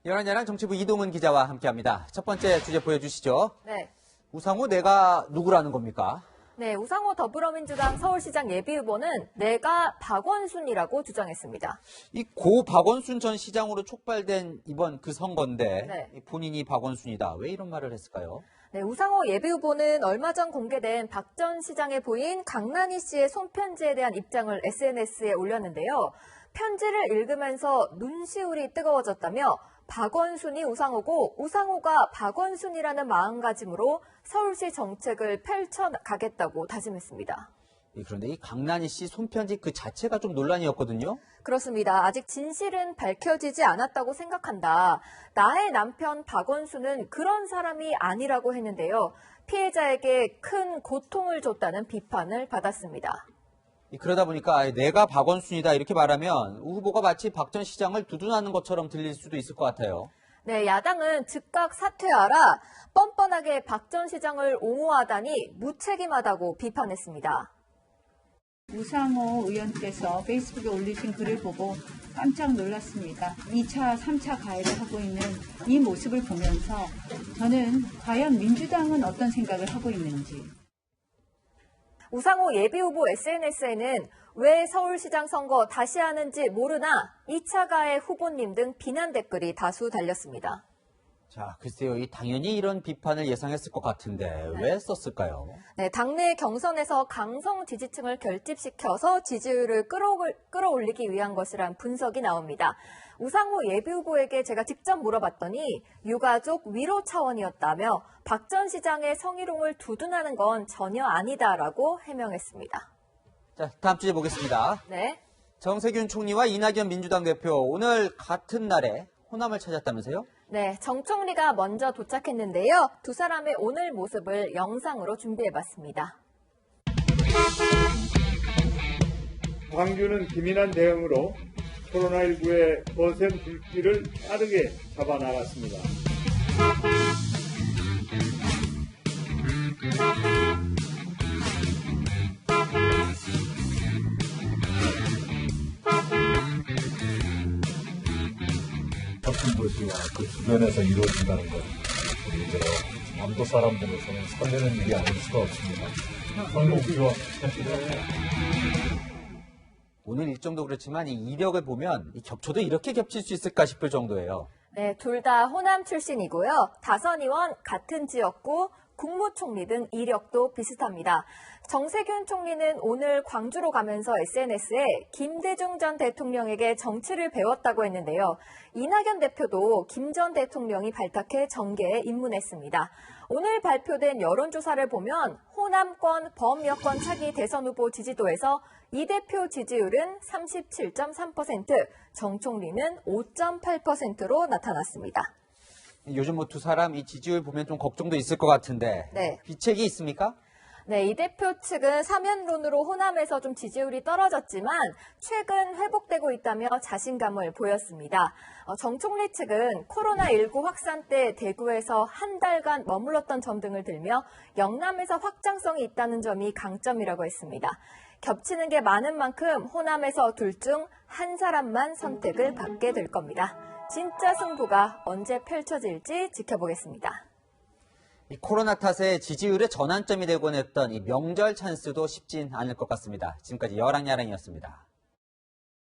열한야랑 정치부 이동은 기자와 함께합니다. 첫 번째 주제 보여주시죠. 네. 우상호 내가 누구라는 겁니까? 네, 우상호 더불어민주당 서울시장 예비후보는 내가 박원순이라고 주장했습니다. 이 고 박원순 전 시장으로 촉발된 이번 그 선거인데 네. 본인이 박원순이다. 왜 이런 말을 했을까요? 네, 우상호 예비후보는 얼마 전 공개된 박 전 시장의 부인 강란희 씨의 손편지에 대한 입장을 SNS에 올렸는데요. 편지를 읽으면서 눈시울이 뜨거워졌다며 박원순이 우상호고 우상호가 박원순이라는 마음가짐으로 서울시 정책을 펼쳐가겠다고 다짐했습니다. 그런데 이 강란희 씨 손편지 그 자체가 좀 논란이었거든요. 그렇습니다. 아직 진실은 밝혀지지 않았다고 생각한다. 나의 남편 박원순은 그런 사람이 아니라고 했는데요. 피해자에게 큰 고통을 줬다는 비판을 받았습니다. 그러다 보니까 내가 박원순이다 이렇게 말하면 우 후보가 마치 박 전 시장을 두둔하는 것처럼 들릴 수도 있을 것 같아요. 네, 야당은 즉각 사퇴하라, 뻔뻔하게 박 전 시장을 옹호하다니 무책임하다고 비판했습니다. 우상호 의원께서 페이스북에 올리신 글을 보고 깜짝 놀랐습니다. 2차, 3차 가해를 하고 있는 이 모습을 보면서 저는 과연 민주당은 어떤 생각을 하고 있는지. 우상호 예비후보 SNS에는 왜 서울시장 선거 다시 하는지 모르나 2차 가해 후보님 등 비난 댓글이 다수 달렸습니다. 자, 글쎄요. 당연히 이런 비판을 예상했을 것 같은데 왜 썼을까요? 네, 당내 경선에서 강성 지지층을 결집시켜서 지지율을 끌어올리기 위한 것이란 분석이 나옵니다. 우상호 예비후보에게 제가 직접 물어봤더니 유가족 위로 차원이었다며 박 전 시장의 성희롱을 두둔하는 건 전혀 아니다라고 해명했습니다. 자, 다음 주제 보겠습니다. 네. 정세균 총리와 이낙연 민주당 대표 오늘 같은 날에 호남을 찾았다면서요? 네, 정 총리가 먼저 도착했는데요. 두 사람의 오늘 모습을 영상으로 준비해봤습니다. 광주는 기민한 대응으로 코로나19의 거센 불길을 빠르게 잡아나갔습니다. 같은 도시와 그 주변에서 이루어진다는 것, 이제 남도 사람들로서는 설레는 일이 아닐 수가 없습니다. 성공기와 오늘 일정도 그렇지만 이 이력을 보면 이 격초도 이렇게 겹칠 수 있을까 싶을 정도예요. 네, 둘 다 호남 출신이고요. 다선 의원 같은 지역구, 국무총리 등 이력도 비슷합니다. 정세균 총리는 오늘 광주로 가면서 SNS에 김대중 전 대통령에게 정치를 배웠다고 했는데요. 이낙연 대표도 김 전 대통령이 발탁해 정계에 입문했습니다. 오늘 발표된 여론조사를 보면 호남권 범여권 차기 대선 후보 지지도에서 이 대표 지지율은 37.3%, 정 총리는 5.8%로 나타났습니다. 요즘 두 사람 이 지지율 보면 좀 걱정도 있을 것 같은데 네. 비책이 있습니까? 네, 이 대표 측은 사면론으로 호남에서 좀 지지율이 떨어졌지만 최근 회복되고 있다며 자신감을 보였습니다. 정 총리 측은 코로나19 확산 때 대구에서 한 달간 머물렀던 점 등을 들며 영남에서 확장성이 있다는 점이 강점이라고 했습니다. 겹치는 게 많은 만큼 호남에서 둘 중 한 사람만 선택을 받게 될 겁니다. 진짜 승부가 언제 펼쳐질지 지켜보겠습니다. 이 코로나 탓에 지지율의 전환점이 되곤 했던 이 명절 찬스도 쉽진 않을 것 같습니다. 지금까지 열한야랑이었습니다.